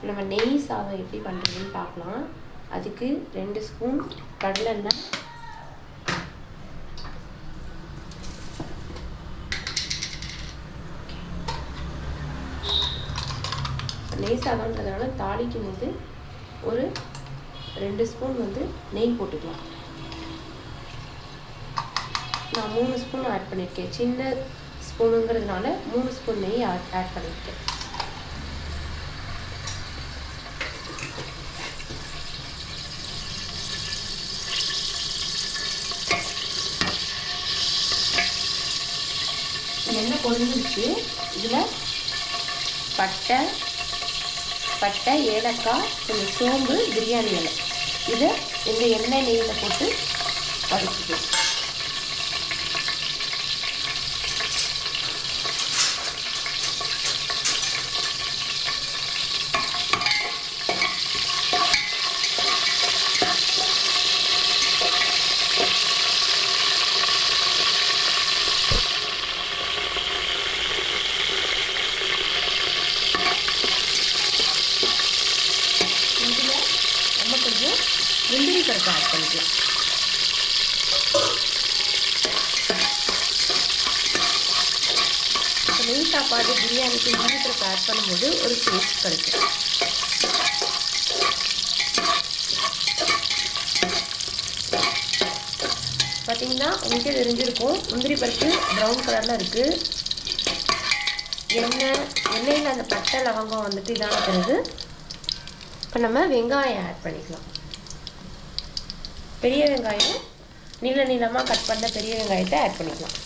நம்ம நெய் சாதம் எப்படி பண்ணுறதுன்னு பார்க்கலாம். அதுக்கு 2 ஸ்பூன் கடலெண்ணெய், நெய் சாதம்ன்றதுனால தாளிக்கும் போது ஒரு 2 ஸ்பூன் வந்து நெய் போட்டுக்கலாம். நான் 3 ஸ்பூன் ஆட் பண்ணியிருக்கேன். சின்ன ஸ்பூனுங்கிறதுனால 3 ஸ்பூன் நெய் ஆட் பண்ணியிருக்கேன். எண்ணெய் கொழுந்துருச்சு. இதில் பட்டை, ஏலக்காய், கொஞ்சம் சோம்பு, பிரியாணி இலை இதை இந்த எண்ணெய் நெய்யில் போட்டு வதக்கிக்கலாம். கொஞ்சம் முந்திரி பருப்பு ஆட் பண்ணிக்கலாம். நெய் சாப்பாடு பிரியாணிக்கு முந்திரி பருப்பு ஆட் பண்ணும்போது ஒரு டேஸ்ட் கிடைக்கும். பார்த்தீங்கன்னா உங்களுக்கே தெரிஞ்சிருக்கும், முந்திரி பருப்பு ப்ரௌன் கலரில் இருக்குது. எண்ணெயில் அந்த பட்டை லவங்கம் வந்துட்டு இதான பிறகு இப்போ நம்ம வெங்காயம் ஆட் பண்ணிக்கலாம். பெரிய வெங்காயம் நீளமாக கட் பண்ண பெரிய வெங்காயத்தை ஆட் பண்ணிக்கலாம்.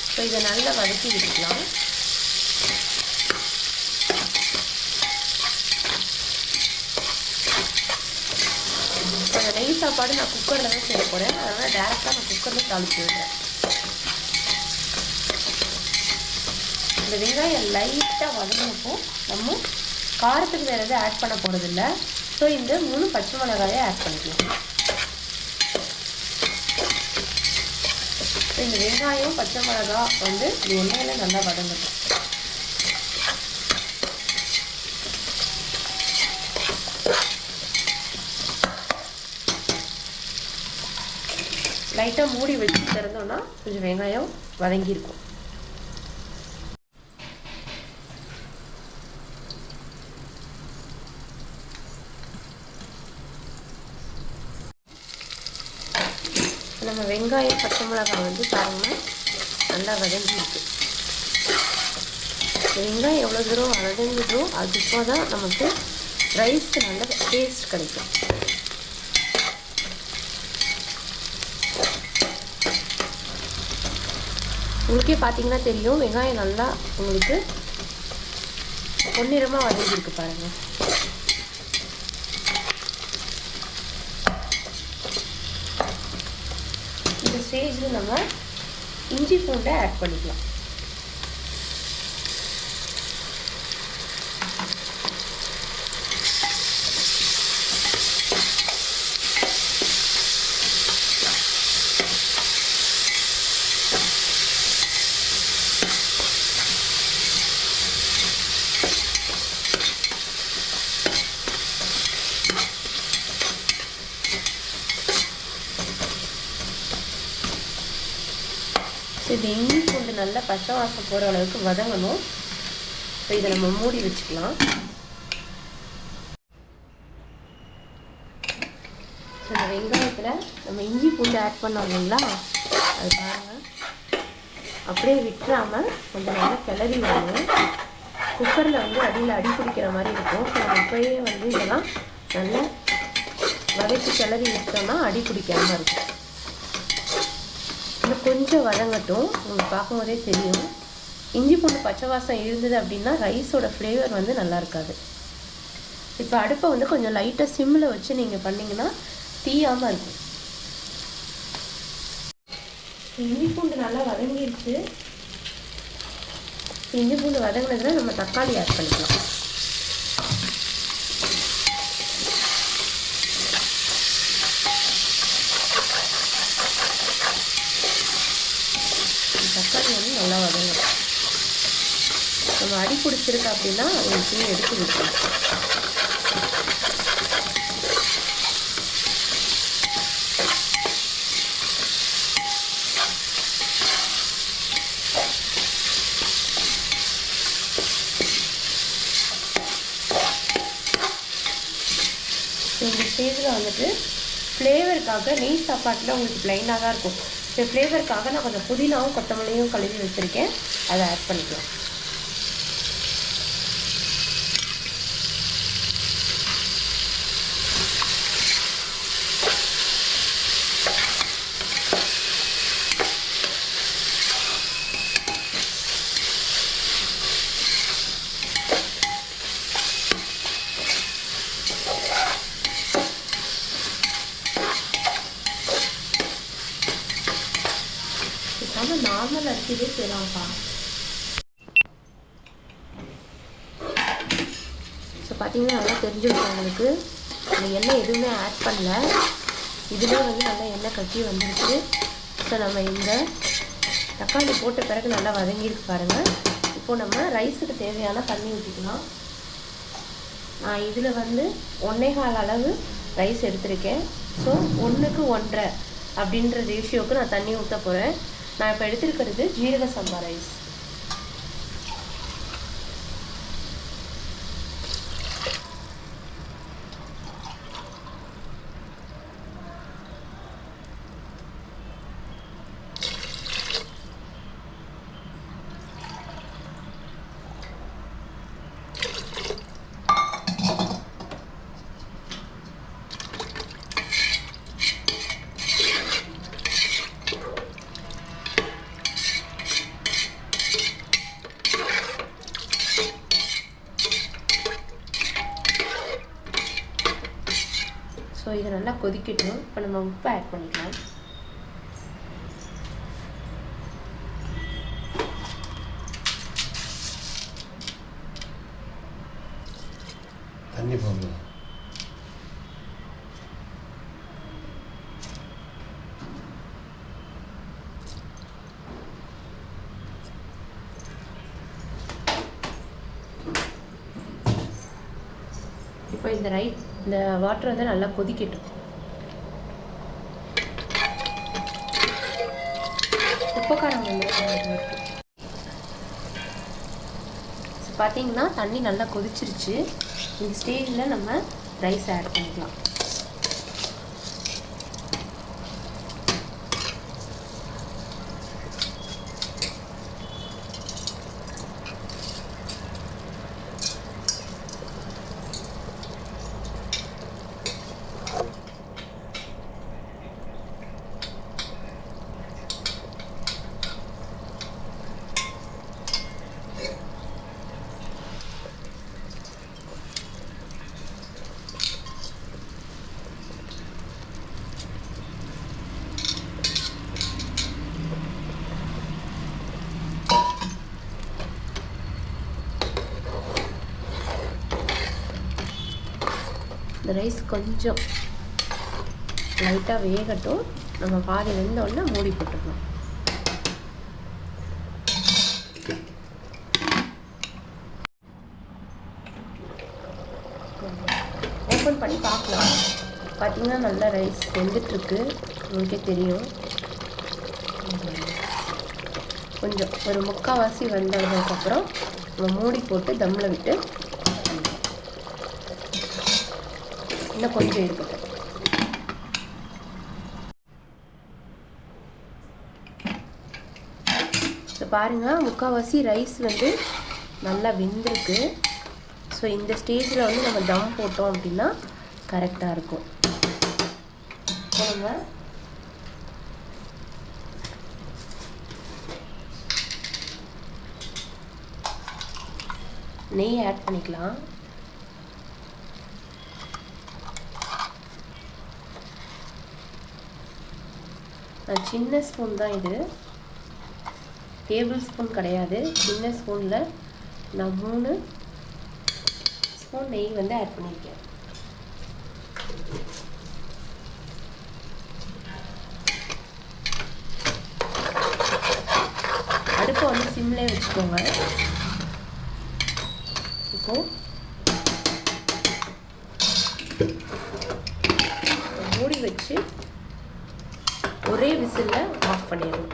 இப்போ இதை நல்லா வதக்கி விட்டுக்கலாம். நெய் சாப்பாடு நான் குக்கரில் தான் செய்ய போகிறேன். அதனால் டேரெக்டாக நான் குக்கரில் தாளித்து விடுறேன். இந்த வெங்காயம் லைட்டாக வதங்கினப்போ நம்ம காரத்துக்கு வேறு எதுவும் ஆட் பண்ண போகிறதில்ல. ஸோ இந்த 3 பச்சை மிளகாயை ஆட் பண்ணிக்கலாம். இந்த வெங்காயம் பச்சை மிளகா வந்து இந்த எண்ணெயில் நல்லா வதங்கட்டும். லைட்டாக மூடி வச்சு திறந்தோன்னா கொஞ்சம் வெங்காயம் வதங்கியிருக்கும். நம்ம வெங்காயம் பச்சை மிளகாய் வந்து பாருங்கள் நல்லா வதங்கியிருக்கு. வெங்காயம் எவ்வளோ தூரம் வதங்குதோ அதுப்போ தான் நமக்கு ரைஸ்க்கு நல்ல டேஸ்ட் கிடைக்கும். உங்களுக்கே பார்த்தீங்கன்னா தெரியும், வெங்காயம் நல்லா உங்களுக்கு பொன்னிறமாக வதங்கியிருக்கு பாருங்கள். இந்த ஸ்டேஜில் நம்ம இஞ்சி பூண்டை ஆட் பண்ணிக்கலாம். இது இஞ்சி பூண்டு நல்லா பச்சை வாசம் போகிற அளவுக்கு வதங்கணும். இப்போ இதை நம்ம மூடி வச்சுக்கலாம். இந்த வெங்காயத்தில் நம்ம இஞ்சி பூண்டு ஆட் பண்ணோம் இல்லைங்களா, அது பாருங்கள் அப்படியே விட்டுறாமல் கொஞ்சம் நல்லா கிளறி விடணும். குக்கரில் வந்து அடியில் அடி பிடிக்கிற மாதிரி இருக்கும். ஸோ நம்ம இப்போயே வந்து இதெல்லாம் நல்லா வதக்கி கிளறி விட்டோம்னா அடி பிடிக்காமல் இருக்கும். இன்னும் கொஞ்சம் வதங்கட்டும். உங்களுக்கு பார்க்கும்போதே தெரியும், இஞ்சி பூண்டு பச்சை வாசம் இருந்தது அப்படின்னா ரைஸோட ஃப்ளேவர் வந்து நல்லா இருக்காது. இப்போ அடுப்பை வந்து கொஞ்சம் லைட்டாக சிம்மில் வச்சு நீங்கள் பண்ணிங்கன்னா தீயாமல் இருக்கும். இஞ்சி பூண்டு நல்லா வதங்கிடுச்சு. இஞ்சி பூண்டு வதங்கினதுல நம்ம தக்காளி ஆட் பண்ணிக்கலாம். தக்காளி வந்து நல்லா வதங்கணும். நம்ம அடி பிடிச்சிருக்கு அப்படின்னா உங்களுக்கு எடுத்து வைக்கணும். இந்த ஸ்டேஜில் வந்துட்டு ஃப்ளேவருக்காக நெய் சாப்பாட்டில் உங்களுக்கு ப்ளைனாக தான் இருக்கும். இந்த ஃப்ளேவருக்காக நான் கொஞ்சம் புதினாவும் கொத்தமல்லியும் கழுவி வச்சுருக்கேன், அதை ஆட் பண்ணிக்கலாம். நார்மல் அரிசியிலே செய்யலாம்ப்பா. ஸோ பார்த்தீங்கன்னா நல்லா தெரிஞ்சிருக்கும் உங்களுக்கு. அந்த எண்ணெய் எதுவுமே ஆட் பண்ணல, இதுவே வந்து நல்லா எண்ணெய் கட்டி வந்துருச்சு. ஸோ நம்ம இந்த தக்காளி போட்ட பிறகு நல்லா வதங்கிருக்கு பாருங்கள். இப்போது நம்ம ரைஸுக்கு தேவையான தண்ணி ஊற்றிக்கலாம். நான் இதில் வந்து 1.25 அளவு ரைஸ் எடுத்திருக்கேன். ஸோ 1க்கு 1.5 அப்படின்ற ரேஷியோவுக்கு நான் தண்ணி ஊற்ற போகிறேன். நான் இப்போ எடுத்துருக்கிறது ஜீரக சம்பா ரைஸ். ஸோ இது நல்லா கொதிக்கட்டும். இப்போ நம்ம உப்பு ஆட் பண்ணிக்கலாம். தண்ணி போடுங்க. இப்போ இந்த வாட்டர் வந்து நல்லா கொதிக்கட்டும். உப்புக்காரம் வந்து பார்த்தீங்கன்னா தண்ணி நல்லா கொதிச்சிருச்சு. இந்த ஸ்டேஜில் நம்ம ரைஸ் ஆட் பண்ணிக்கலாம். இந்த ரைஸ் கொஞ்சம் லைட்டாக வேகட்டும். நம்ம பாதி வெந்தோடனே மூடி போட்டுக்கலாம். ஓப்பன் பண்ணி பார்க்கலாம். பார்த்தீங்கன்னா நல்லா ரைஸ் வெந்துட்டுருக்கு, உங்களுக்கே தெரியும். கொஞ்சம் ஒரு 3/4 வெந்ததுக்கப்புறம் நம்ம மூடி போட்டு தம்மில் விட்டு இன்னும் கொஞ்சம் இருக்கட்டும். இப்போ பாருங்கள், 3/4 ரைஸ் வந்து நல்லா வெந்திருக்கு. ஸோ இந்த ஸ்டேஜில் வந்து நம்ம தம் போட்டோம் அப்படின்னா கரெக்டாக இருக்கும். நம்ம நெய் ஆட் பண்ணிக்கலாம். சின்ன ஸ்பூன் தான் இது, டேபிள் ஸ்பூன் கிடையாது. சின்ன ஸ்பூனில் நான் 3 ஸ்பூன் நெய் வந்து ஆட் பண்ணியிருக்கேன். சிம்லேயே வச்சுக்கோங்க. இப்போ மூடி வச்சு ஒரே விசிலில் ஆஃப் பண்ணிடணும்.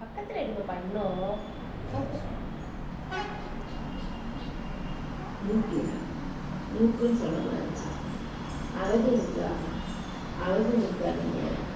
பக்கத்தில் எடுக்க பண்ணோம். மூக்குன்னு சொல்லுங்க. அழகு இருக்கா? அழகு இருக்கா? நீங்கள்